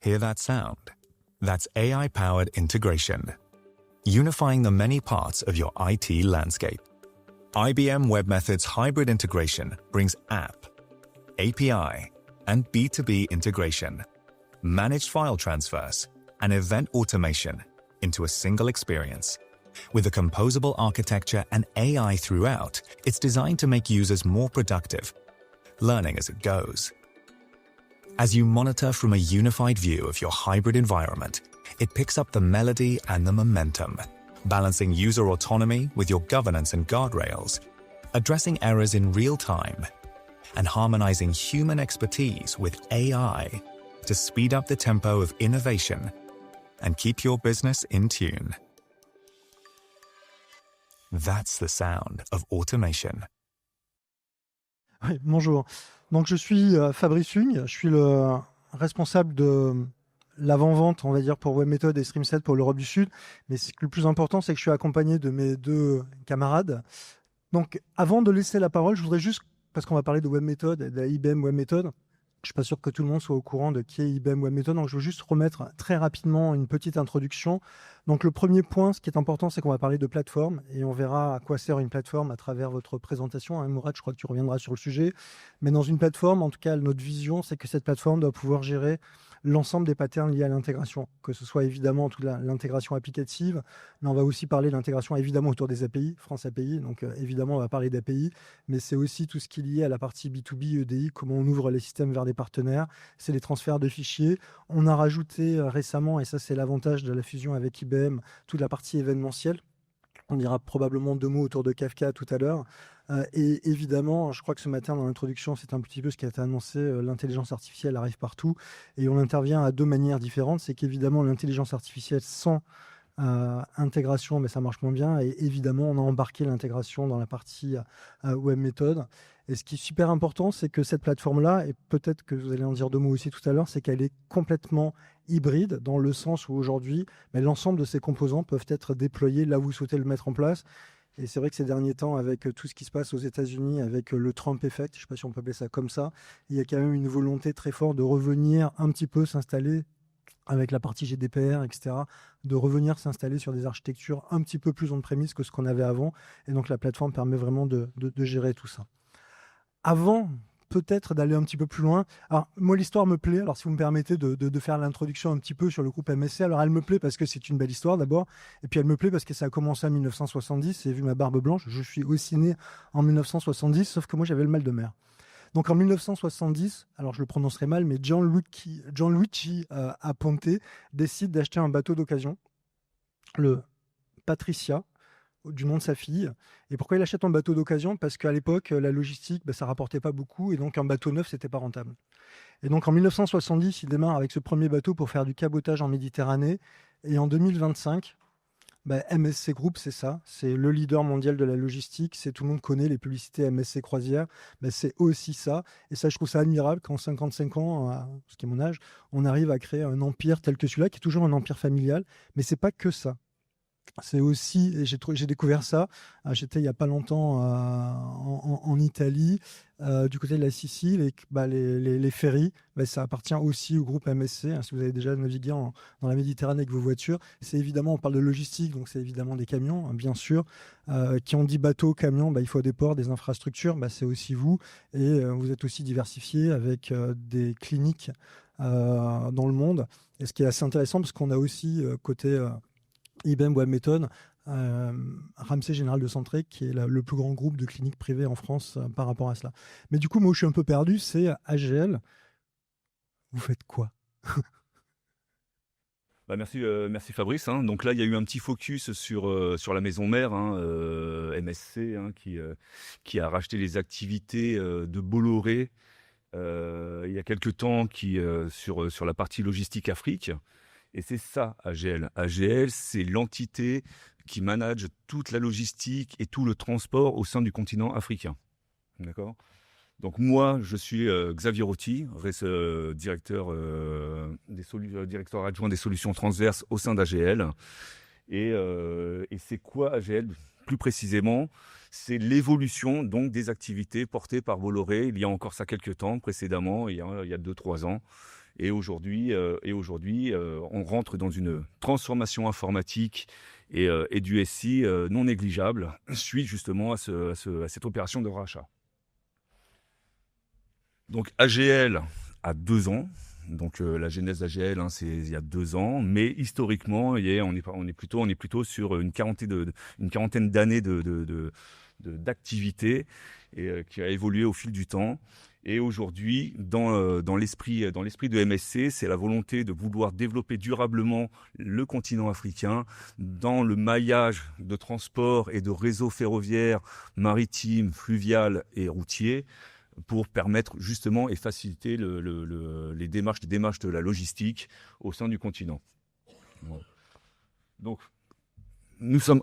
Hear that sound? That's AI-powered integration, unifying the many parts of your IT landscape. IBM webMethods hybrid integration brings app, API, and B2B integration, managed file transfers, and event automation into a single experience. With a composable architecture and AI throughout, it's designed to make users more productive, learning as it goes. As you monitor from a unified view of your hybrid environment, it picks up the melody and the momentum, balancing user autonomy with your governance and guardrails, addressing errors in real time, and harmonizing human expertise with AI to speed up the tempo of innovation and keep your business in tune. That's the sound of automation. Oui, bonjour. Donc, je suis Fabrice Hugne, je suis le responsable de l'avant-vente, on va dire, pour webMethods et StreamSet pour l'Europe du Sud. Mais le plus important, c'est que je suis accompagné de mes deux camarades. Donc, avant de laisser la parole, je voudrais juste, parce qu'on va parler de webMethods et de la IBM webMethods, je ne suis pas sûr que tout le monde soit au courant de qui est IBM webMethods, donc je veux juste remettre très rapidement une petite introduction. Donc le premier point, ce qui est important, c'est qu'on va parler de plateforme et on verra à quoi sert une plateforme à travers votre présentation. Mourad, je crois que tu reviendras sur le sujet. Mais dans une plateforme, en tout cas, notre vision, c'est que cette plateforme doit pouvoir gérer l'ensemble des patterns liés à l'intégration, que ce soit évidemment toute l'intégration applicative, mais on va aussi parler de l'intégration évidemment autour des API, France API, donc évidemment on va parler d'API, mais c'est aussi tout ce qui est lié à la partie B2B, EDI, comment on ouvre les systèmes vers des partenaires, c'est les transferts de fichiers. On a rajouté récemment, et ça c'est l'avantage de la fusion avec IBM, toute la partie événementielle. On dira probablement deux mots autour de Kafka tout à l'heure. Et évidemment, je crois que ce matin, dans l'introduction, c'est un petit peu ce qui a été annoncé, l'intelligence artificielle arrive partout. Et on intervient à deux manières différentes. C'est qu'évidemment, l'intelligence artificielle sans intégration, mais ça marche moins bien. Et évidemment, on a embarqué l'intégration dans la partie webMethods. Et ce qui est super important, c'est que cette plateforme-là, et peut-être que vous allez en dire deux mots aussi tout à l'heure, c'est qu'elle est complètement hybride dans le sens où aujourd'hui, l'ensemble de ces composants peuvent être déployés là où vous souhaitez le mettre en place. Et c'est vrai que ces derniers temps, avec tout ce qui se passe aux États-Unis, avec le Trump Effect, je ne sais pas si on peut appeler ça comme ça, il y a quand même une volonté très forte de revenir un petit peu s'installer avec la partie GDPR, etc., de revenir s'installer sur des architectures un petit peu plus on-premise que ce qu'on avait avant. Et donc, la plateforme permet vraiment de gérer tout ça. Avant peut-être d'aller un petit peu plus loin. Alors, moi, l'histoire me plaît. Alors, si vous me permettez de faire l'introduction un petit peu sur le groupe MSC. Alors, elle me plaît parce que c'est une belle histoire d'abord. Et puis, elle me plaît parce que ça a commencé en 1970. Et vu ma barbe blanche, je suis aussi né en 1970, sauf que moi, j'avais le mal de mer. Donc, en 1970, alors je le prononcerai mal, mais Gianluigi Aponte décide d'acheter un bateau d'occasion, le Patricia, du nom de sa fille. Et pourquoi il achète un bateau d'occasion? Parce qu'à l'époque, la logistique, ça rapportait pas beaucoup, et donc un bateau neuf, c'était pas rentable. Et donc en 1970, il démarre avec ce premier bateau pour faire du cabotage en Méditerranée. Et en 2025, MSC Group, c'est ça, c'est le leader mondial de la logistique, c'est tout le monde connaît les publicités MSC Croisière, c'est aussi ça. Et ça, je trouve ça admirable qu'en 55 ans, ce qui est mon âge, on arrive à créer un empire tel que celui-là, qui est toujours un empire familial, mais c'est pas que ça. C'est aussi, et j'ai découvert ça, j'étais il n'y a pas longtemps en Italie, du côté de la Sicile, et les ferries, ça appartient aussi au groupe MSC. Si vous avez déjà navigué dans la Méditerranée avec vos voitures, c'est évidemment, on parle de logistique, donc c'est évidemment des camions, bien sûr. Qui ont dit bateau, camion, il faut des ports, des infrastructures, c'est aussi vous. Et vous êtes aussi diversifié avec des cliniques dans le monde. Et ce qui est assez intéressant, parce qu'on a aussi côté IBM webMethods, Ramsay Général de Santé, qui est le plus grand groupe de cliniques privées en France par rapport à cela. Mais du coup, moi, où je suis un peu perdu, c'est AGL. Vous faites quoi? Merci Fabrice. Donc là, il y a eu un petit focus sur la maison mère, MSC, qui a racheté les activités de Bolloré il y a quelques temps sur la partie logistique Afrique. Et c'est ça, AGL. AGL, c'est l'entité qui manage toute la logistique et tout le transport au sein du continent africain. D'accord ? Donc moi, je suis Xavier Rotti, directeur adjoint des solutions transverses au sein d'AGL. Et c'est quoi AGL ? Plus précisément, c'est l'évolution donc des activités portées par Bolloré il y a encore ça quelques temps, précédemment, il y a 2-3 ans. Et aujourd'hui, on rentre dans une transformation informatique et du SI non négligeable suite justement à cette opération de rachat. Donc AGL a 2 ans. Donc la genèse d'AGL, c'est il y a 2 ans, mais historiquement, on est plutôt sur une quarantaine d'années d'activité et qui a évolué au fil du temps. Et aujourd'hui, dans l'esprit de MSC, c'est la volonté de vouloir développer durablement le continent africain dans le maillage de transport et de réseaux ferroviaires, maritimes, fluvial et routiers, pour permettre justement et faciliter les démarches de la logistique au sein du continent. Voilà. Donc, nous sommes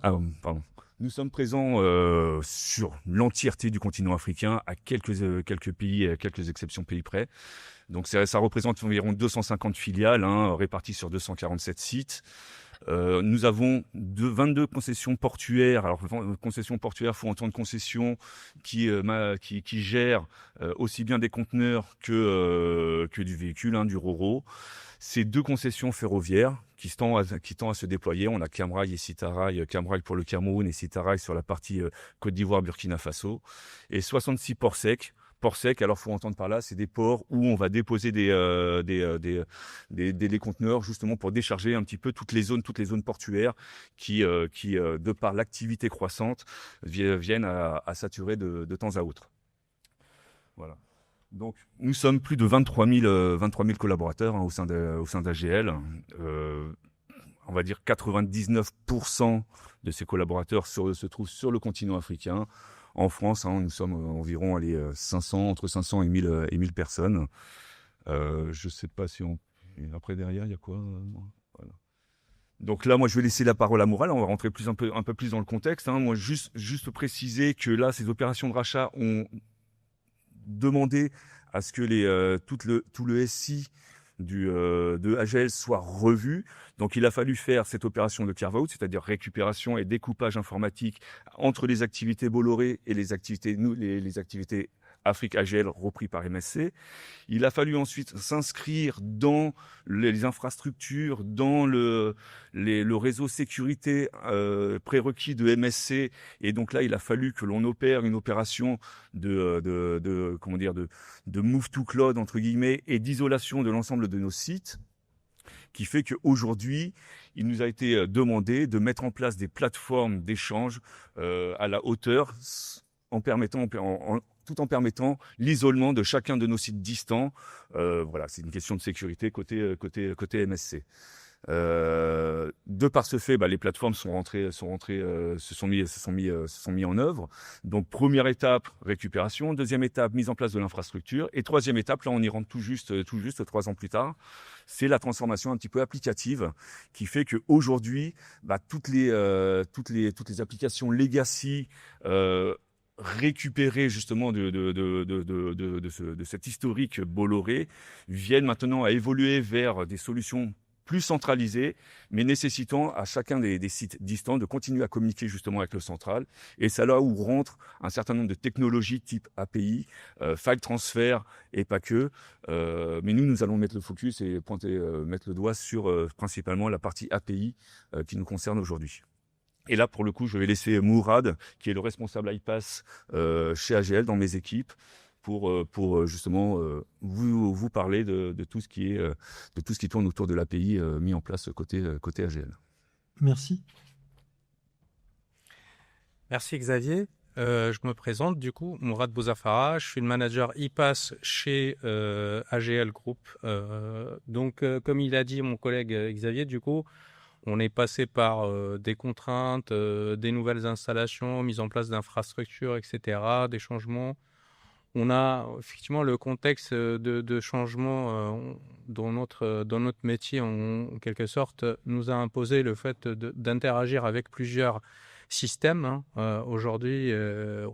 présents sur l'entièreté du continent africain, à quelques pays, à quelques exceptions pays près. Donc ça représente environ 250 filiales, réparties sur 247 sites. Nous avons 22 concessions portuaires. Alors, concessions portuaires, faut entendre concessions qui gèrent aussi bien des conteneurs que du véhicule, du ro-ro. C'est 2 concessions ferroviaires qui tendent à se déployer. On a Camrail et Citarail, Camrail pour le Cameroun et Citarail sur la partie Côte d'Ivoire, Burkina Faso. Et 66 ports secs. Ports secs, alors faut entendre par là, c'est des ports où on va déposer des conteneurs justement pour décharger un petit peu toutes les zones portuaires qui de par l'activité croissante, viennent à saturer de temps à autre. Voilà. Donc, nous sommes plus de 23 000 collaborateurs au sein d'AGL. On va dire 99% de ces collaborateurs se trouvent sur le continent africain. En France, nous sommes environ entre 500 et 1000 personnes. Je ne sais pas si on... Et après, derrière, il y a quoi voilà. Donc là, moi, je vais laisser la parole à Mourad. On va rentrer un peu plus dans le contexte. Moi, juste préciser que là, ces opérations de rachat ont demandé à ce que tout le SI de AGL soit revu. Donc il a fallu faire cette opération de carve-out, c'est-à-dire récupération et découpage informatique entre les activités Bolloré et les activités Afrique AGL repris par MSC. Il a fallu ensuite s'inscrire dans les infrastructures, dans le réseau sécurité prérequis de MSC. Et donc là, il a fallu que l'on opère une opération de move to cloud, entre guillemets, et d'isolation de l'ensemble de nos sites, qui fait qu'aujourd'hui, il nous a été demandé de mettre en place des plateformes d'échange à la hauteur, tout en permettant l'isolement de chacun de nos sites distants. Voilà, c'est une question de sécurité côté MSC. De par ce fait, les plateformes se sont mis en œuvre. Donc première étape, récupération. Deuxième étape, mise en place de l'infrastructure. Et troisième étape, là on y rentre tout juste 3 ans plus tard, c'est la transformation un petit peu applicative qui fait qu'aujourd'hui, toutes les applications legacy récupérées justement de cet historique Bolloré viennent maintenant à évoluer vers des solutions plus centralisées, mais nécessitant à chacun des sites distants de continuer à communiquer justement avec le central. Et c'est là où rentre un certain nombre de technologies type API, file transfer et pas que. Mais nous allons mettre le focus et mettre le doigt sur principalement la partie API qui nous concerne aujourd'hui. Et là, pour le coup, je vais laisser Mourad, qui est le responsable iPass chez AGL dans mes équipes, pour justement vous parler de tout ce qui tourne autour de l'API mis en place côté AGL. Merci. Merci Xavier. Je me présente du coup, Mourad Bouzafara, je suis le manager iPass chez AGL Group. Donc comme il a dit mon collègue Xavier, du coup, on est passé par des contraintes, des nouvelles installations, mise en place d'infrastructures, etc., des changements. On a effectivement le contexte de changement dans notre métier, en quelque sorte, nous a imposé le fait d'interagir avec plusieurs systèmes. Aujourd'hui,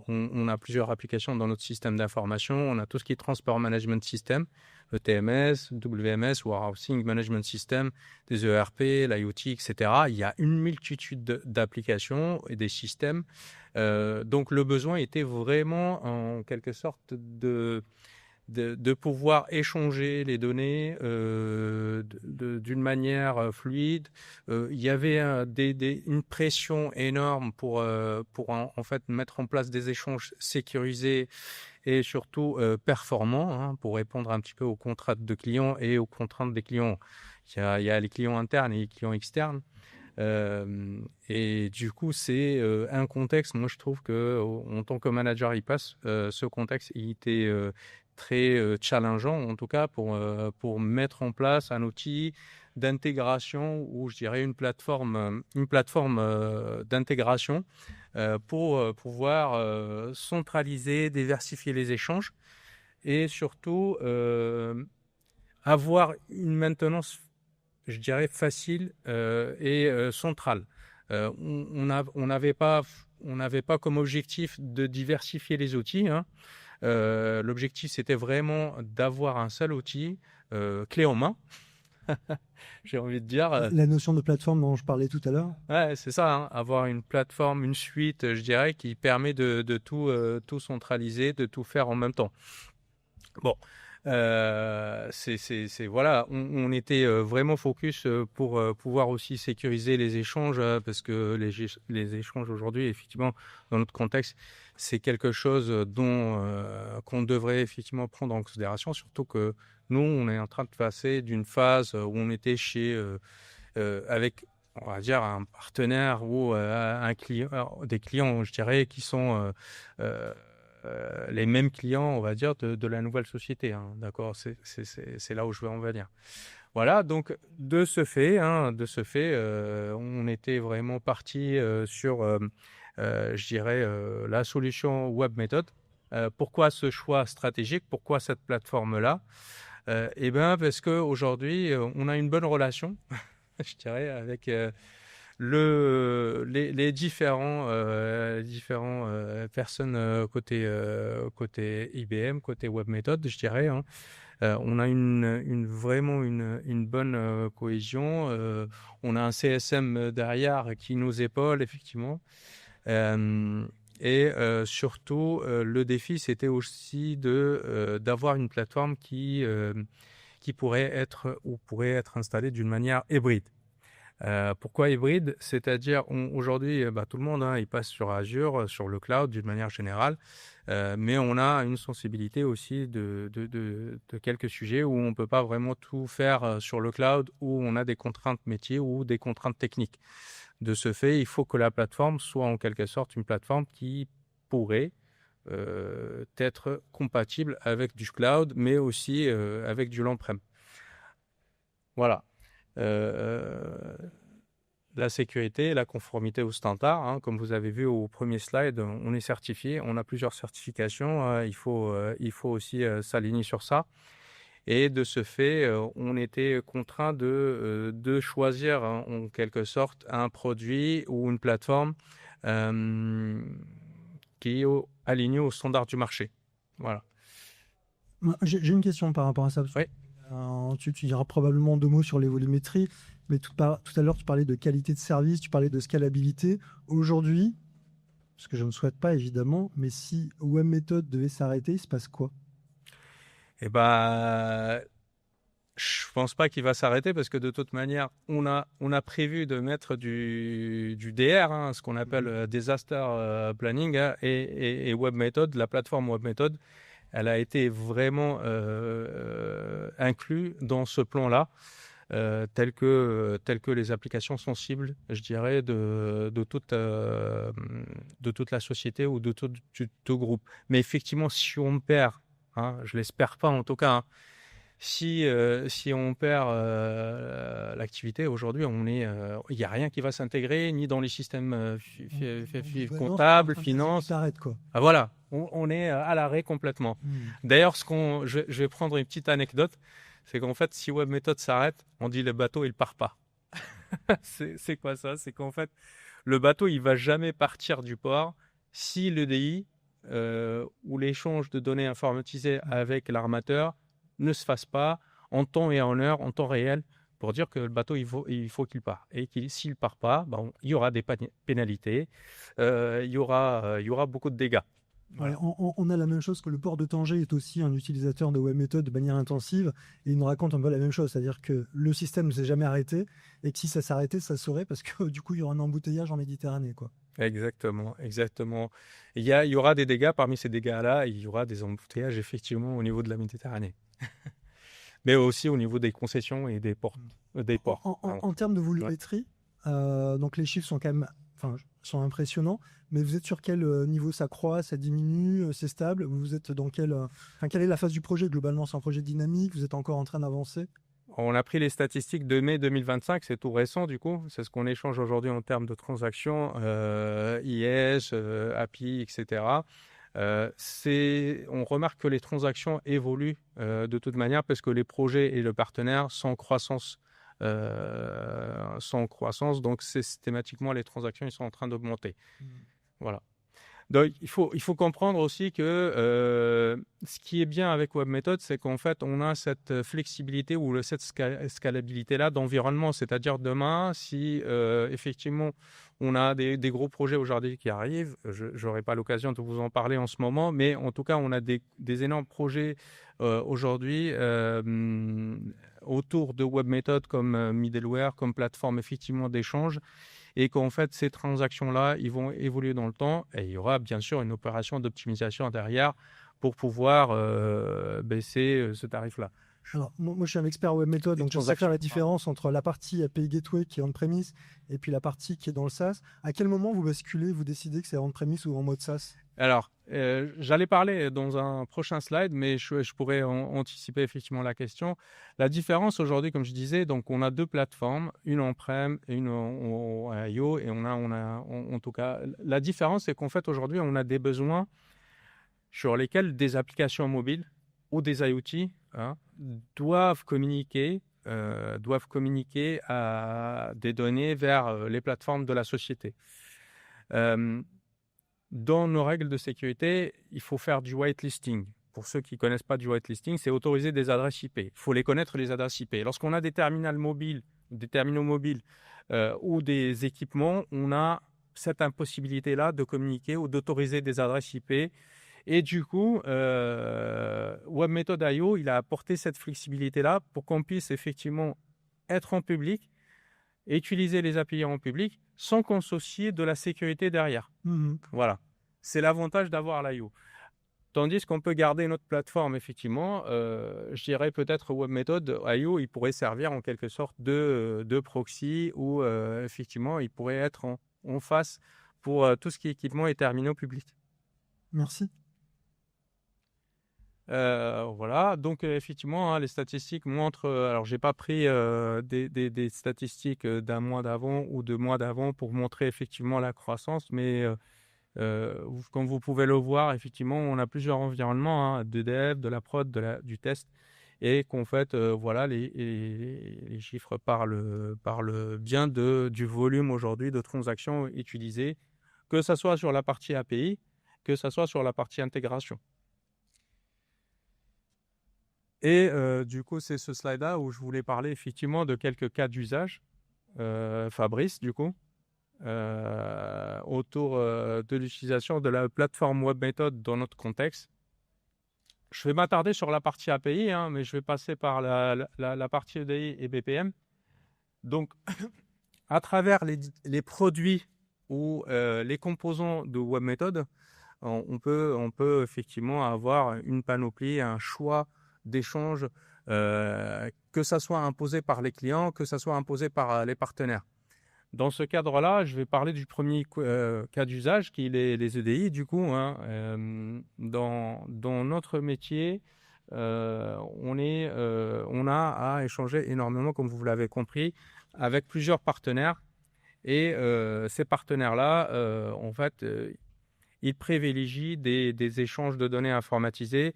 on a plusieurs applications dans notre système d'information. On a tout ce qui est Transport Management System, ETMS, WMS, Warehousing Management System, des ERP, l'IoT, etc. Il y a une multitude d'applications et des systèmes. Donc le besoin était vraiment en quelque sorte de pouvoir échanger les données d'une manière fluide. Il y avait une pression énorme pour en fait mettre en place des échanges sécurisés et surtout performants, hein, pour répondre un petit peu aux contraintes de clients et aux contraintes des clients. Il y a les clients internes et les clients externes. Et du coup, c'est un contexte. Moi, je trouve que en tant que manager iPaaS, ce contexte il était très challengeant, en tout cas pour mettre en place un outil d'intégration ou je dirais une plateforme d'intégration pour pouvoir centraliser, diversifier les échanges et surtout avoir une maintenance, je dirais, facile et centrale. On n'avait pas comme objectif de diversifier les outils, hein. L'objectif, c'était vraiment d'avoir un seul outil, clé en main, j'ai envie de dire. La notion de plateforme dont je parlais tout à l'heure. Ouais, c'est ça, hein, avoir une plateforme, une suite, je dirais, qui permet de tout centraliser, de tout faire en même temps. Bon. Voilà, on était vraiment focus pour pouvoir aussi sécuriser les échanges parce que les échanges aujourd'hui, effectivement, dans notre contexte, c'est quelque chose qu'on devrait effectivement prendre en considération, surtout que nous, on est en train de passer d'une phase où on était avec, on va dire, un partenaire ou un client, des clients, je dirais, qui sont les mêmes clients, on va dire, de la nouvelle société, hein, d'accord, c'est là où je veux en venir. Voilà, donc de ce fait, on était vraiment parti sur, je dirais, la solution WebMethod. Pourquoi ce choix stratégique? Pourquoi cette plateforme-là? Eh bien, parce qu'aujourd'hui, on a une bonne relation, je dirais, avec les différents personnes côté IBM, côté WebMethod, je dirais, hein. On a vraiment une bonne cohésion. On a un CSM derrière qui nous épaule, effectivement. Et surtout, le défi, c'était aussi d'avoir une plateforme qui pourrait être installée d'une manière hybride. Pourquoi hybride? C'est-à-dire, aujourd'hui, tout le monde, hein, il passe sur Azure, sur le cloud d'une manière générale, mais on a une sensibilité aussi de quelques sujets où on ne peut pas vraiment tout faire sur le cloud, où on a des contraintes métiers ou des contraintes techniques. De ce fait, il faut que la plateforme soit en quelque sorte une plateforme qui pourrait être compatible avec du cloud, mais aussi avec du on-prem. Voilà. La sécurité, la conformité aux standards, hein, comme vous avez vu au premier slide, on est certifié, on a plusieurs certifications, il faut aussi s'aligner sur ça. Et de ce fait, on était contraint de choisir, hein, en quelque sorte un produit ou une plateforme qui est aligné aux standards du marché. Voilà. J'ai une question par rapport à ça. Oui. Tu diras probablement 2 mots sur les volumétries, mais tout à l'heure, tu parlais de qualité de service, tu parlais de scalabilité. Aujourd'hui, ce que je ne souhaite pas évidemment, mais si WebMethod devait s'arrêter, il se passe quoi? Eh bien, je ne pense pas qu'il va s'arrêter parce que de toute manière, on a prévu de mettre du DR, hein, ce qu'on appelle disaster planning, hein, et WebMethod, la plateforme WebMethod, elle a été vraiment inclue dans ce plan-là, tel que les applications sensibles, je dirais, de toute la société ou de tout groupe. Mais effectivement, si on perd, hein, je l'espère pas en tout cas, hein, si on perd l'activité, aujourd'hui, il n'y a rien qui va s'intégrer, ni dans les systèmes comptables, finances. T'arrêtes, quoi. Ah, voilà, on est à l'arrêt complètement. D'ailleurs, je vais prendre une petite anecdote, c'est qu'en fait, si WebMethod s'arrête, on dit le bateau, il part pas. C'est quoi ça? C'est qu'en fait, le bateau, il va jamais partir du port si l'EDI ou l'échange de données informatisées avec l'armateur ne se fasse pas en temps et en heure, en temps réel, pour dire que le bateau, il faut qu'il parte. Et s'il ne part pas, il y aura des pénalités, il y aura beaucoup de dégâts. Voilà. Ouais, on a la même chose que le port de Tanger est aussi un utilisateur de WebMethod de manière intensive et il nous raconte un peu la même chose, c'est-à-dire que le système ne s'est jamais arrêté et que si ça s'arrêtait, ça se saurait parce que du coup, il y aura un embouteillage en Méditerranée, quoi. Exactement, exactement. Il y aura des dégâts parmi ces dégâts-là, il y aura des embouteillages effectivement au niveau de la Méditerranée, mais aussi au niveau des concessions et des ports. Pardon. En termes de volumétrie, donc les chiffres sont quand même, enfin, sont impressionnants, mais vous êtes sur quel niveau? Ça croît, ça diminue, c'est stable? Vous êtes dans quelle est la phase du projet globalement? C'est un projet dynamique, vous êtes encore en train d'avancer? On a pris les statistiques de mai 2025, c'est tout récent du coup, c'est ce qu'on échange aujourd'hui en termes de transactions, IS, API, etc. On remarque que les transactions évoluent de toute manière parce que les projets et le partenaire sont en croissance. Donc systématiquement les transactions ils sont en train d'augmenter. Voilà. Donc, il faut comprendre aussi que ce qui est bien avec WebMethod, c'est qu'en fait, on a cette flexibilité ou cette scalabilité-là d'environnement. C'est-à-dire demain, si effectivement, on a des gros projets aujourd'hui qui arrivent, je n'aurai pas l'occasion de vous en parler en ce moment, mais en tout cas, on a des énormes projets aujourd'hui autour de WebMethod comme middleware, comme plateforme effectivement d'échange. Et qu'en fait, ces transactions-là, ils vont évoluer dans le temps et il y aura bien sûr une opération d'optimisation derrière pour pouvoir baisser ce tarif-là. Alors, moi, je suis un expert WebMethod, donc je sais faire la différence entre la partie API Gateway qui est on-premise et puis la partie qui est dans le SaaS. À quel moment vous basculez, vous décidez que c'est on-premise ou en mode SaaS? Alors, j'allais parler dans un prochain slide, mais je pourrais anticiper effectivement la question. La différence aujourd'hui, comme je disais, donc on a deux plateformes, une on-prem et une en IO, et on a en tout cas, la différence, c'est qu'en fait aujourd'hui, on a des besoins sur lesquels des applications mobiles ou des IoT doivent communiquer à des données vers les plateformes de la société. Dans nos règles de sécurité, il faut faire du whitelisting. Pour ceux qui ne connaissent pas du whitelisting, c'est autoriser des adresses IP. Il faut les connaître, les adresses IP. Lorsqu'on a des terminaux mobiles ou des équipements, on a cette impossibilité-là de communiquer ou d'autoriser des adresses IP. Et du coup, WebMethod IO, il a apporté cette flexibilité-là pour qu'on puisse effectivement être en public et utiliser les API en public sans qu'on s'associe de la sécurité derrière. Voilà. C'est l'avantage d'avoir l'IO. Tandis qu'on peut garder notre plateforme, effectivement, je dirais peut-être WebMethod IO, il pourrait servir en quelque sorte de proxy ou effectivement, il pourrait être en face pour tout ce qui est équipement et terminaux publics. Merci. Voilà, donc effectivement, les statistiques montrent, alors j'ai pas pris des statistiques d'un mois d'avant ou 2 mois d'avant pour montrer effectivement la croissance, mais comme vous pouvez le voir, effectivement, on a plusieurs environnements, de dev, de la prod, du test, et qu'en fait, voilà, les chiffres parlent bien du volume aujourd'hui de transactions utilisées, que ce soit sur la partie API, que ce soit sur la partie intégration. Et du coup, c'est ce slide-là où je voulais parler effectivement de quelques cas d'usage. Fabrice, du coup, autour de l'utilisation de la plateforme WebMethod dans notre contexte. Je vais m'attarder sur la partie API, mais je vais passer par la partie EDI et BPM. Donc, à travers les produits ou les composants de WebMethod, on peut effectivement avoir une panoplie, un choix d'échange, que ça soit imposé par les clients, que ça soit imposé par les partenaires. Dans ce cadre-là, je vais parler du premier cas d'usage, qui est les EDI. Du coup, dans notre métier, on a à échanger énormément, comme vous l'avez compris, avec plusieurs partenaires. Et ces partenaires-là, en fait, ils privilégient des échanges de données informatisés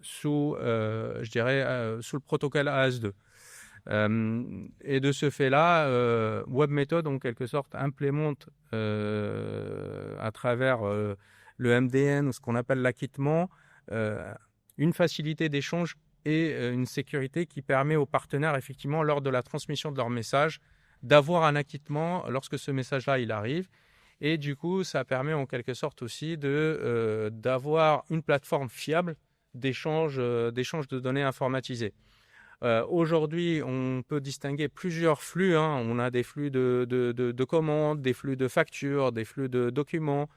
sous le protocole AS2. Et de ce fait-là, WebMethod, en quelque sorte, implémente à travers le MDN ou ce qu'on appelle l'acquittement, une facilité d'échange et une sécurité qui permet aux partenaires, effectivement, lors de la transmission de leur message, d'avoir un acquittement lorsque ce message-là il arrive. Et du coup, ça permet en quelque sorte aussi d'avoir une plateforme fiable d'échange de données informatisées. Aujourd'hui, on peut distinguer plusieurs flux. On a des flux de commandes, des flux de factures, des flux de documents.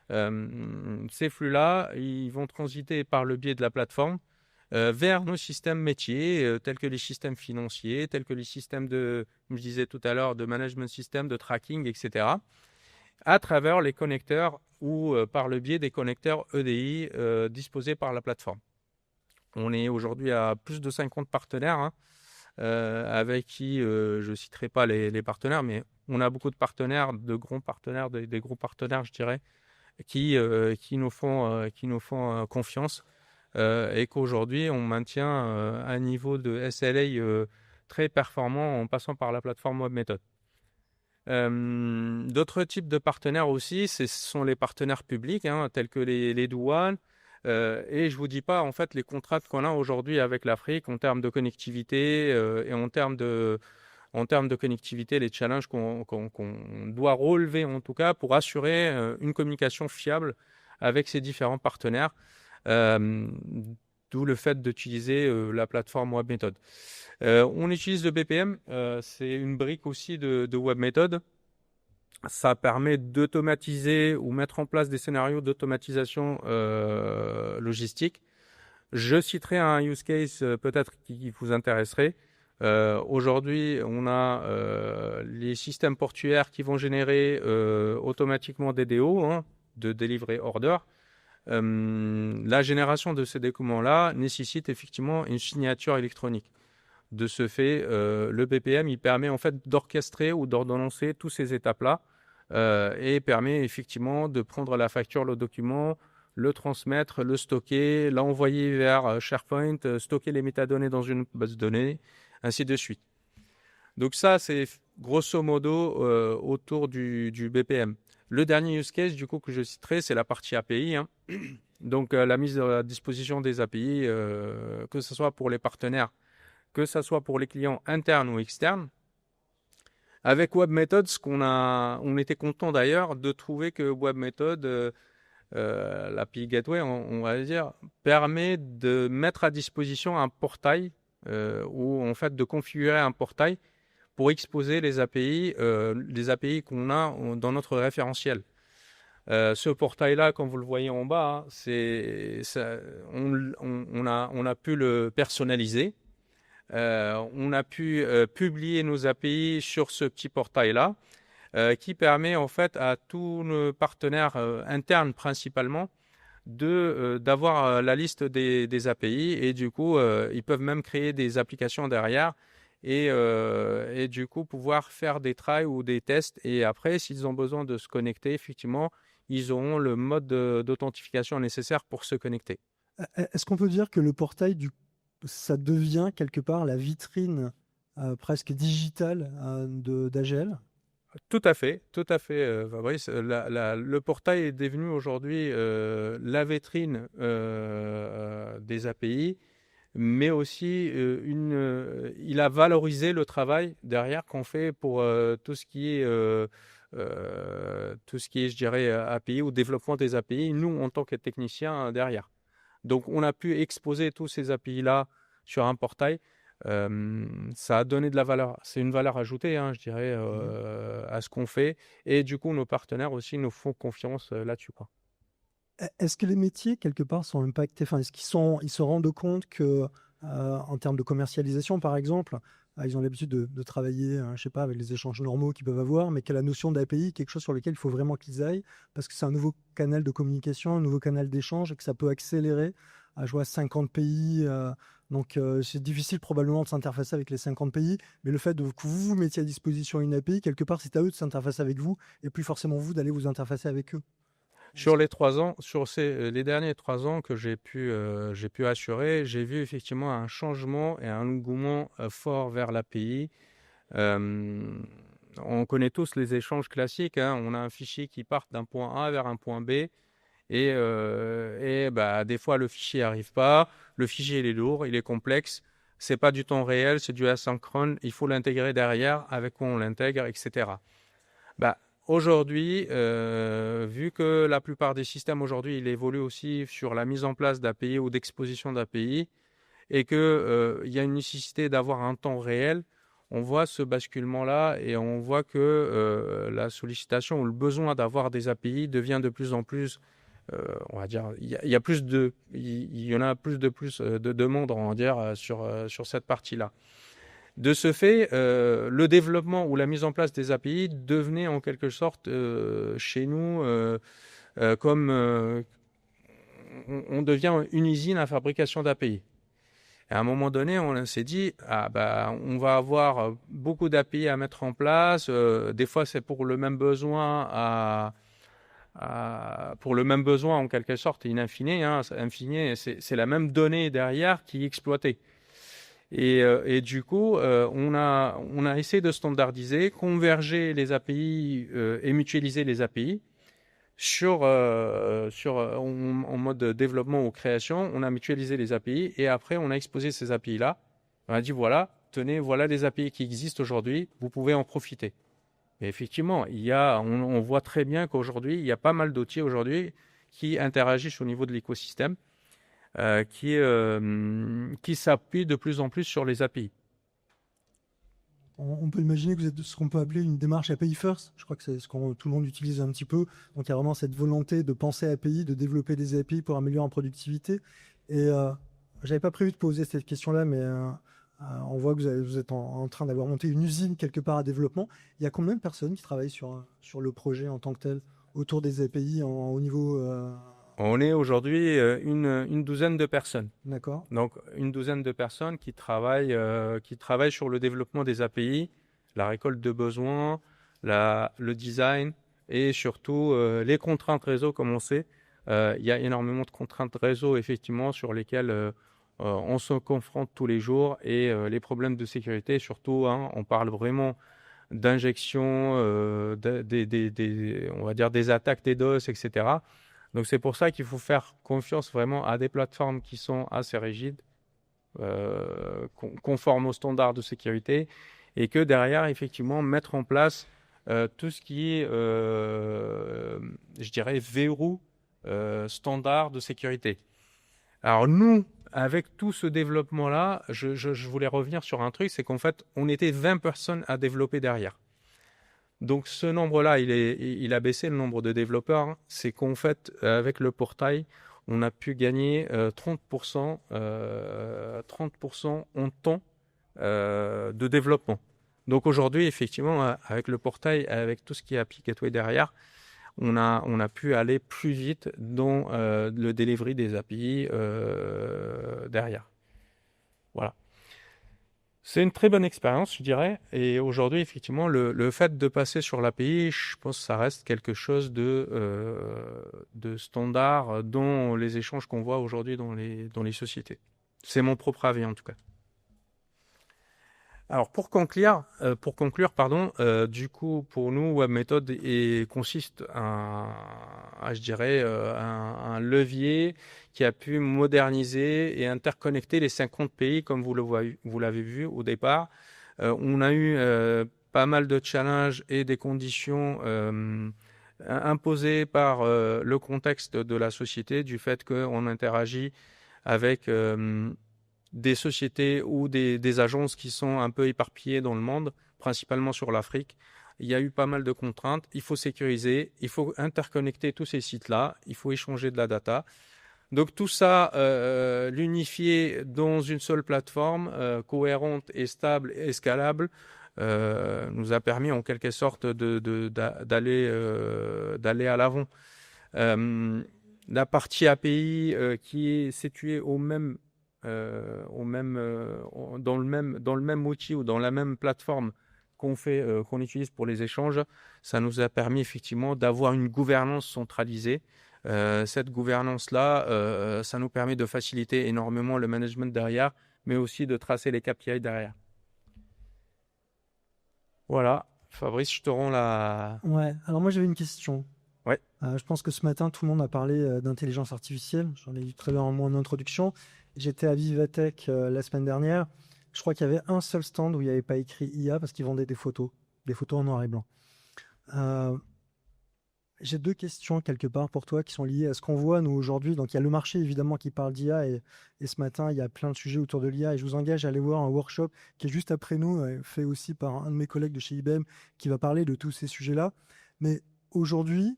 Ces flux-là, ils vont transiter par le biais de la plateforme vers nos systèmes métiers, tels que les systèmes financiers, tels que les systèmes comme je disais tout à l'heure, de management system, de tracking, etc., à travers les connecteurs ou par le biais des connecteurs EDI disposés par la plateforme. On est aujourd'hui à plus de 50 partenaires avec qui, je ne citerai pas les partenaires, mais on a beaucoup de partenaires, de gros partenaires, des gros partenaires, je dirais, qui nous font confiance et qu'aujourd'hui, on maintient un niveau de SLA très performant en passant par la plateforme WebMethod. D'autres types de partenaires aussi, ce sont les partenaires publics, tels que les douanes. Et je ne vous dis pas, en fait, les contrats qu'on a aujourd'hui avec l'Afrique en termes de connectivité et en termes de connectivité, les challenges qu'on doit relever, en tout cas, pour assurer une communication fiable avec ces différents partenaires. D'où le fait d'utiliser la plateforme WebMethod. On utilise le BPM, c'est une brique aussi de WebMethod. Ça permet d'automatiser ou mettre en place des scénarios d'automatisation logistique. Je citerai un use case peut-être qui vous intéresserait. Aujourd'hui, on a les systèmes portuaires qui vont générer automatiquement des DO, de delivery order. La génération de ces documents-là nécessite effectivement une signature électronique. De ce fait, le BPM, il permet en fait d'orchestrer ou d'ordonnancer toutes ces étapes-là et permet effectivement de prendre la facture, le document, le transmettre, le stocker, l'envoyer vers SharePoint, stocker les métadonnées dans une base de données, ainsi de suite. Donc ça, c'est grosso modo autour du BPM. Le dernier use case du coup que je citerai, c'est la partie API. Donc la mise à disposition des API, que ce soit pour les partenaires, que ce soit pour les clients internes ou externes. Avec WebMethod, on était content d'ailleurs de trouver que WebMethod, l'API Gateway, on va dire, permet de mettre à disposition un portail ou en fait de configurer un portail pour exposer les API qu'on a dans notre référentiel. Ce portail-là, comme vous le voyez en bas, on a pu le personnaliser. On a pu publier nos API sur ce petit portail-là, qui permet en fait à tous nos partenaires internes principalement d'avoir la liste des API et du coup ils peuvent même créer des applications derrière et du coup pouvoir faire des tries ou des tests et après s'ils ont besoin de se connecter effectivement ils auront le mode d'authentification nécessaire pour se connecter. Est-ce qu'on peut dire que le portail ça devient quelque part la vitrine presque digitale d'AGL? Tout à fait, Fabrice. Le portail est devenu aujourd'hui la vitrine des API, mais aussi il a valorisé le travail derrière qu'on fait pour tout ce qui est, je dirais, API ou développement des API, nous, en tant que techniciens derrière. Donc, on a pu exposer tous ces API-là sur un portail. Ça a donné de la valeur. C'est une valeur ajoutée, je dirais, à ce qu'on fait. Et du coup, nos partenaires aussi nous font confiance là-dessus, quoi. Est-ce que les métiers, quelque part, sont impactés? Enfin, est-ce qu'ils se rendent compte que, en termes de commercialisation, par exemple, ils ont l'habitude de travailler, je sais pas, avec les échanges normaux qu'ils peuvent avoir, mais que la notion d'API est quelque chose sur lequel il faut vraiment qu'ils aillent, parce que c'est un nouveau canal de communication, un nouveau canal d'échange, et que ça peut accélérer à jouer à 50 pays. Donc, c'est difficile probablement de s'interfacer avec les 50 pays, mais le fait que vous vous mettiez à disposition une API, quelque part, c'est à eux de s'interfacer avec vous, et plus forcément vous d'aller vous interfacer avec eux. Sur les 3 ans, les derniers 3 ans que j'ai pu assurer, j'ai vu effectivement un changement et un engouement fort vers l'API. On connaît tous les échanges classiques. On a un fichier qui part d'un point A vers un point B. Et des fois, le fichier n'arrive pas. Le fichier, il est lourd, il est complexe. C'est pas du temps réel, c'est du asynchrone. Il faut l'intégrer derrière. Avec quoi on l'intègre, etc. aujourd'hui, vu que la plupart des systèmes aujourd'hui, ils évoluent aussi sur la mise en place d'API ou d'exposition d'API, et que il y a une nécessité d'avoir un temps réel, on voit ce basculement-là et on voit que la sollicitation ou le besoin d'avoir des API devient de plus en plus, on va dire, il y a plus de, il y en a plus de demandes, on va dire, sur cette partie-là. De ce fait, le développement ou la mise en place des API devenait en quelque sorte chez nous comme on devient une usine à fabrication d'API. Et à un moment donné, on s'est dit, on va avoir beaucoup d'API à mettre en place. Des fois, c'est pour le même besoin pour le même besoin en quelque sorte, in fine, hein, c'est la même donnée derrière qui est exploitée. Et du coup, on a essayé de standardiser, converger les API et mutualiser les API en mode développement ou création. On a mutualisé les API et après, on a exposé ces API-là. On a dit, voilà, tenez, voilà les API qui existent aujourd'hui, vous pouvez en profiter. Et effectivement, on voit très bien qu'aujourd'hui, il y a pas mal d'outils aujourd'hui qui interagissent au niveau de l'écosystème. Qui s'appuie de plus en plus sur les API. On peut imaginer que vous êtes ce qu'on peut appeler une démarche API first. Je crois que c'est ce que tout le monde utilise un petit peu. Donc il y a vraiment cette volonté de penser API, de développer des API pour améliorer en productivité. Et j'avais pas prévu de poser cette question-là, mais on voit que vous êtes en train d'avoir monté une usine quelque part à développement. Il y a combien de personnes qui travaillent sur le projet en tant que tel, autour des API au niveau On est aujourd'hui une douzaine de personnes. D'accord. Donc, une douzaine de personnes qui travaillent sur le développement des API, la récolte de besoins, le design et surtout les contraintes réseau, comme on sait. Il y a énormément de contraintes réseau, effectivement, sur lesquelles on se confronte tous les jours et les problèmes de sécurité, surtout, hein, on parle vraiment d'injection, on va dire des attaques DDoS, etc. Donc c'est pour ça qu'il faut faire confiance vraiment à des plateformes qui sont assez rigides, conformes aux standards de sécurité, et que derrière, effectivement, mettre en place tout ce qui est, je dirais, verrou standard de sécurité. Alors nous, avec tout ce développement-là, je voulais revenir sur un truc, c'est qu'en fait, on était 20 personnes à développer derrière. Donc ce nombre-là, il a baissé le nombre de développeurs. C'est qu'en fait, avec le portail, on a pu gagner 30% en temps de développement. Donc aujourd'hui, effectivement, avec le portail, avec tout ce qui est API Gateway derrière, on a pu aller plus vite dans le delivery des API derrière. Voilà. C'est une très bonne expérience, je dirais. Et aujourd'hui, effectivement, le fait de passer sur l'API, je pense que ça reste quelque chose de standard dans les échanges qu'on voit aujourd'hui dans les sociétés. C'est mon propre avis, en tout cas. Alors, pour conclure, du coup, pour nous, WebMethod consiste je dirais, un levier qui a pu moderniser et interconnecter les 50 pays, comme vous l'avez vu au départ. On a eu pas mal de challenges et des conditions imposées par le contexte de la société, du fait qu'on interagit avec des sociétés ou des agences qui sont un peu éparpillées dans le monde, principalement sur l'Afrique. Il y a eu pas mal de contraintes. Il faut sécuriser, il faut interconnecter tous ces sites-là, il faut échanger de la data. Donc tout ça, l'unifier dans une seule plateforme cohérente et stable et scalable, nous a permis en quelque sorte d'aller à l'avant. La partie API qui est située dans le même outil ou dans la même plateforme qu'on utilise pour les échanges, ça nous a permis effectivement d'avoir une gouvernance centralisée. Cette gouvernance-là, ça nous permet de faciliter énormément le management derrière, mais aussi de tracer les KPI derrière. Voilà, Fabrice, je te rends la... Ouais, alors moi j'avais une question. Ouais. Je pense que ce matin, tout le monde a parlé d'intelligence artificielle. J'en ai dit très bien en mon introduction. J'étais à Vivatech la semaine dernière. Je crois qu'il y avait un seul stand où il n'y avait pas écrit IA parce qu'ils vendaient des photos en noir et blanc. J'ai deux questions quelque part pour toi qui sont liées à ce qu'on voit nous aujourd'hui. Donc il y a le marché évidemment qui parle d'IA et ce matin il y a plein de sujets autour de l'IA et je vous engage à aller voir un workshop qui est juste après nous, fait aussi par un de mes collègues de chez IBM qui va parler de tous ces sujets-là. Mais aujourd'hui,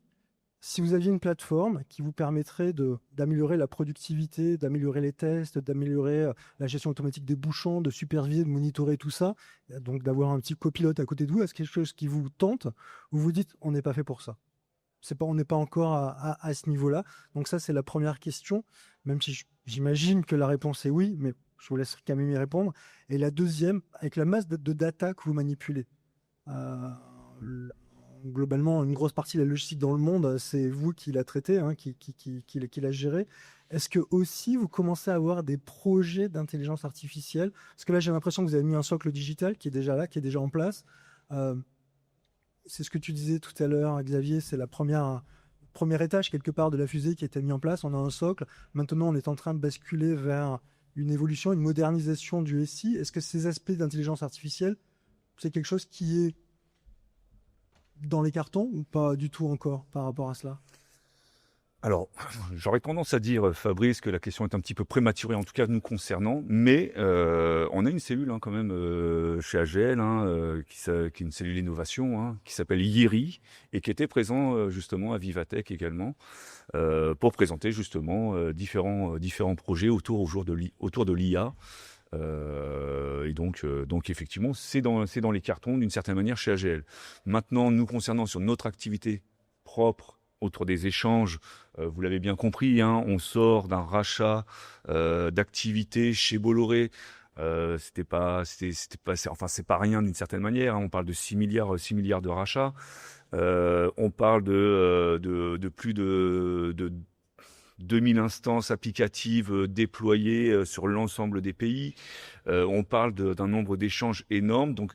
si vous aviez une plateforme qui vous permettrait d'améliorer la productivité, d'améliorer les tests, d'améliorer la gestion automatique des bouchons, de superviser, de monitorer tout ça, donc d'avoir un petit copilote à côté de vous, est-ce quelque chose qui vous tente ou vous dites on n'est pas fait pour ça? On n'est pas encore à ce niveau-là. Donc ça, c'est la première question, même si j'imagine que la réponse est oui, mais je vous laisse quand même y répondre. Et la deuxième, avec la masse de data que vous manipulez, euh, globalement, une grosse partie de la logistique dans le monde, c'est vous qui la traitez, hein, qui la gérez. Est-ce que aussi vous commencez à avoir des projets d'intelligence artificielle? Parce que là, j'ai l'impression que vous avez mis un socle digital qui est déjà là, qui est déjà en place. C'est ce que tu disais tout à l'heure, Xavier, c'est la premier étage quelque part de la fusée qui a été mis en place. On a un socle. Maintenant, on est en train de basculer vers une évolution, une modernisation du SI. Est-ce que ces aspects d'intelligence artificielle, c'est quelque chose qui est dans les cartons ou pas du tout encore par rapport à cela? Alors, j'aurais tendance à dire, Fabrice, que la question est un petit peu prématurée, en tout cas nous concernant, mais on a une cellule quand même chez AGL, qui est une cellule innovation, qui s'appelle IRI, et qui était présent justement à Vivatech également, pour présenter justement différents projets autour de l'IA. Et donc effectivement, c'est dans les cartons d'une certaine manière chez AGL. Maintenant, nous concernant sur notre activité propre, autour des échanges, vous l'avez bien compris, on sort d'un rachat d'activité chez Bolloré. C'est pas rien d'une certaine manière. On parle de 6 milliards de rachats. On parle de plus de 2000 instances applicatives déployées sur l'ensemble des pays. On parle d'un nombre d'échanges énorme. Donc,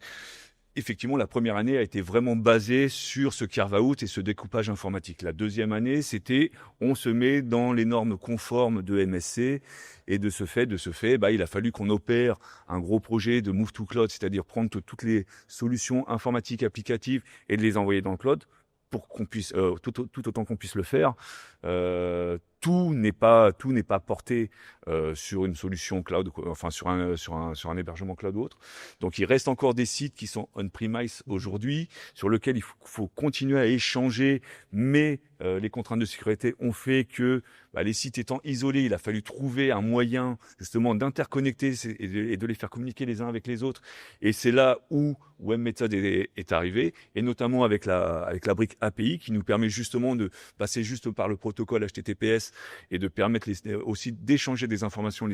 effectivement, la première année a été vraiment basée sur ce carve-out et ce découpage informatique. La deuxième année, c'était on se met dans les normes conformes de MSC et de ce fait, il a fallu qu'on opère un gros projet de move to cloud, c'est-à-dire prendre toutes les solutions informatiques applicatives et de les envoyer dans le cloud pour qu'on puisse tout autant qu'on puisse le faire. Tout n'est pas porté sur une solution cloud, enfin sur un hébergement cloud ou autre. Donc il reste encore des sites qui sont on-premise aujourd'hui, sur lesquels il faut continuer à échanger, mais les contraintes de sécurité ont fait que les sites étant isolés, il a fallu trouver un moyen justement d'interconnecter et de les faire communiquer les uns avec les autres. Et c'est là où WebMethod est arrivé, et notamment avec la brique API qui nous permet justement de passer juste par le protocole HTTPS et de permettre aussi d'échanger des informations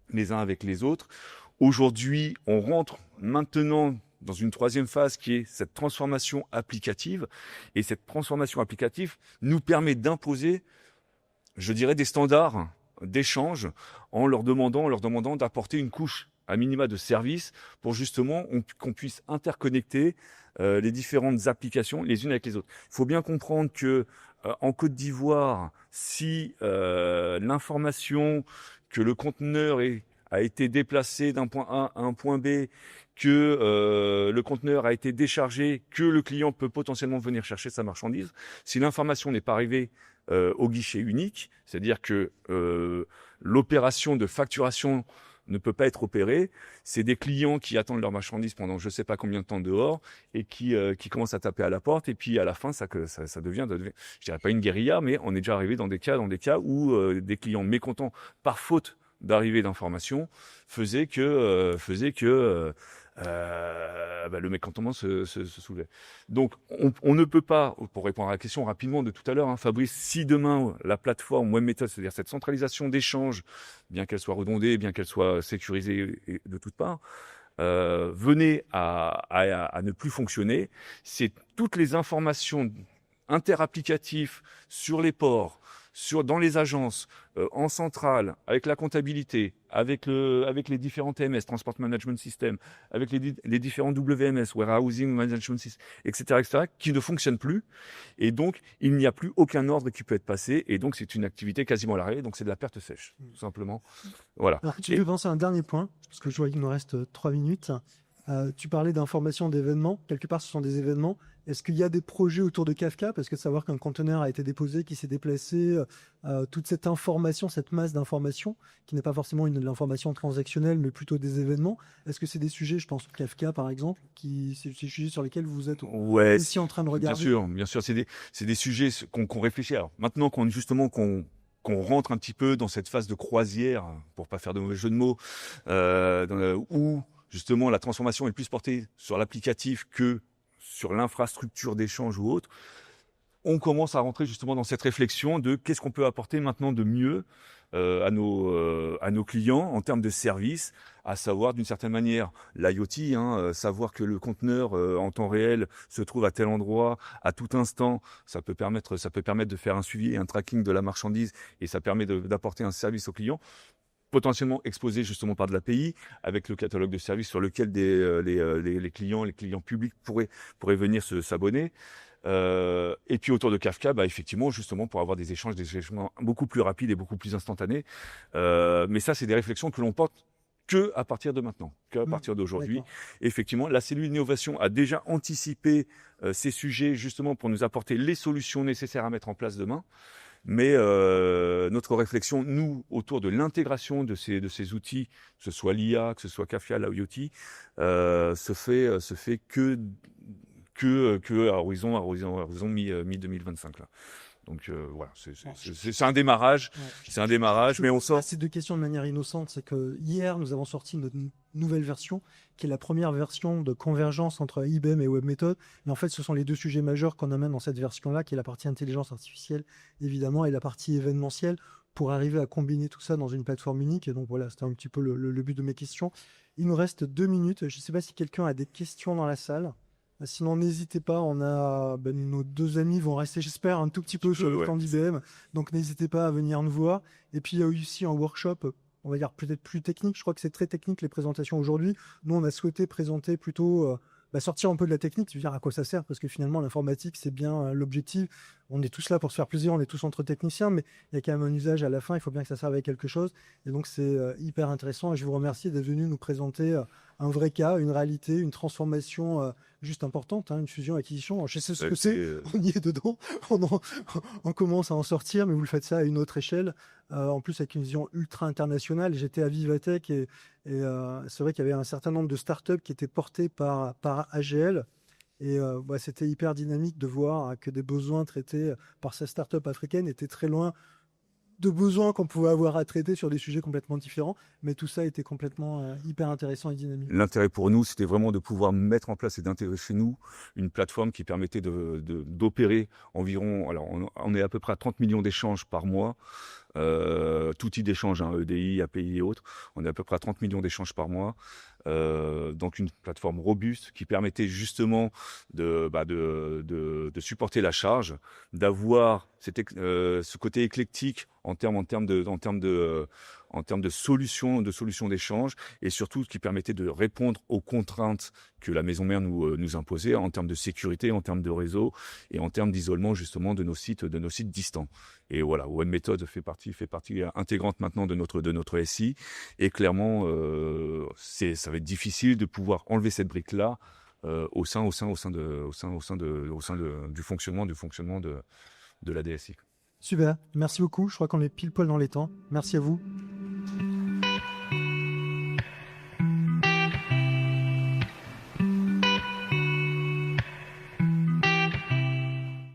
les uns avec les autres. Aujourd'hui, on rentre maintenant dans une troisième phase qui est cette transformation applicative. Et cette transformation applicative nous permet d'imposer, je dirais, des standards d'échange en leur demandant d'apporter une couche à minima de service pour justement qu'on puisse interconnecter les différentes applications les unes avec les autres. Il faut bien comprendre que en Côte d'Ivoire, si l'information que le conteneur a été déplacé d'un point A à un point B, que le conteneur a été déchargé, que le client peut potentiellement venir chercher sa marchandise, si l'information n'est pas arrivée au guichet unique, c'est-à-dire que l'opération de facturation ne peut pas être opérée, c'est des clients qui attendent leur marchandise pendant je ne sais pas combien de temps dehors et qui commencent à taper à la porte, et puis à la fin ça devient, je dirais pas une guérilla, mais on est déjà arrivé dans des cas où des clients mécontents par faute d'arrivée d'informations faisait que le mécontentement se soulevait. Donc on ne peut pas, pour répondre à la question rapidement de tout à l'heure, Fabrice, si demain la plateforme WebMethod, c'est-à-dire cette centralisation d'échange, bien qu'elle soit redondée, bien qu'elle soit sécurisée de toutes parts, venait à ne plus fonctionner, c'est toutes les informations interapplicatives sur les ports, dans les agences, en centrale, avec la comptabilité, avec les différents TMS, Transport Management System, avec les différents WMS, Warehousing Management System, etc., qui ne fonctionnent plus. Et donc, il n'y a plus aucun ordre qui peut être passé. Et donc, c'est une activité quasiment à l'arrêt. Donc, c'est de la perte sèche, tout simplement. Voilà. Alors, tu peux penser à un dernier point, parce que je vois qu'il nous reste 3 minutes. Tu parlais d'informations d'événements. Quelque part, ce sont des événements. Est-ce qu'il y a des projets autour de Kafka? Parce que savoir qu'un conteneur a été déposé, qui s'est déplacé, toute cette information, cette masse d'informations, qui n'est pas forcément de l'information transactionnelle, mais plutôt des événements. Est-ce que c'est des sujets, je pense Kafka par exemple, c'est des sujets sur lesquels vous êtes aussi en train de regarder? Bien sûr, c'est des sujets qu'on réfléchit. Alors, maintenant qu'on rentre un petit peu dans cette phase de croisière, pour pas faire de mauvais jeu de mots, où justement la transformation est plus portée sur l'applicatif que sur l'infrastructure d'échange ou autre, on commence à rentrer justement dans cette réflexion de qu'est-ce qu'on peut apporter maintenant de mieux à nos clients en termes de services, à savoir d'une certaine manière l'IoT, savoir que le conteneur en temps réel se trouve à tel endroit, à tout instant, ça peut permettre de faire un suivi et un tracking de la marchandise et ça permet d'apporter un service au client, potentiellement exposé justement par de l'API, avec le catalogue de services sur lequel les clients publics pourraient venir s'abonner. Et puis autour de Kafka, effectivement, justement, pour avoir des échanges beaucoup plus rapides et beaucoup plus instantanés. Mais ça, c'est des réflexions que l'on porte que à partir de maintenant, qu'à partir d'aujourd'hui. D'accord. Effectivement, la cellule innovation a déjà anticipé ces sujets justement pour nous apporter les solutions nécessaires à mettre en place demain. Mais notre réflexion, nous, autour de l'intégration de ces outils, que ce soit l'IA, que ce soit Kafka, l'IoT, se fait que à horizon mi-2025 là. Donc voilà, c'est un démarrage, mais on sort. Ces deux questions de manière innocente, c'est que hier nous avons sorti notre nouvelle version, qui est la première version de convergence entre IBM et WebMethod. Mais en fait, ce sont les deux sujets majeurs qu'on amène dans cette version-là, qui est la partie intelligence artificielle, évidemment, et la partie événementielle, pour arriver à combiner tout ça dans une plateforme unique. Et donc voilà, c'était un petit peu le but de mes questions. Il nous reste 2 minutes. Je ne sais pas si quelqu'un a des questions dans la salle. Sinon, n'hésitez pas, nos 2 amis vont rester, j'espère, un tout petit peu sur le temps d'IBM. Donc, n'hésitez pas à venir nous voir. Et puis, il y a eu aussi un workshop, on va dire peut-être plus technique. Je crois que c'est très technique, les présentations aujourd'hui. Nous, on a souhaité présenter plutôt, sortir un peu de la technique, tu veux dire à quoi ça sert, parce que finalement, l'informatique, c'est bien l'objectif. On est tous là pour se faire plaisir, on est tous entre techniciens, mais il y a quand même un usage à la fin. Il faut bien que ça serve à quelque chose. Et donc, c'est hyper intéressant. Et je vous remercie d'être venu nous présenter un vrai cas, une réalité, une transformation juste importante, une fusion-acquisition. Je sais ce que c'est, on y est dedans, on commence à en sortir, mais vous le faites ça à une autre échelle, en plus avec une vision ultra internationale. J'étais à Vivatech et c'est vrai qu'il y avait un certain nombre de startups qui étaient portées par AGL. Et c'était hyper dynamique de voir que des besoins traités par ces startups africaines étaient très loin de besoins qu'on pouvait avoir à traiter sur des sujets complètement différents, mais tout ça était complètement hyper intéressant et dynamique. L'intérêt pour nous, c'était vraiment de pouvoir mettre en place et d'intégrer chez nous une plateforme qui permettait d'opérer environ, alors on est à peu près à 30 millions d'échanges par mois, tout type d'échange, EDI, API et autres, on est à peu près à 30 millions d'échanges par mois. Donc une plateforme robuste qui permettait justement de supporter la charge, d'avoir ce côté éclectique en termes de solutions d'échange et surtout qui permettait de répondre aux contraintes que la maison mère nous imposait en termes de sécurité, en termes de réseau et en termes d'isolement justement de nos sites distants. Et voilà, WebMethod fait partie intégrante maintenant de notre SI et clairement ça va être difficile de pouvoir enlever cette brique là au sein du fonctionnement de la DSI. Super, merci beaucoup. Je crois qu'on est pile poil dans les temps. Merci à vous.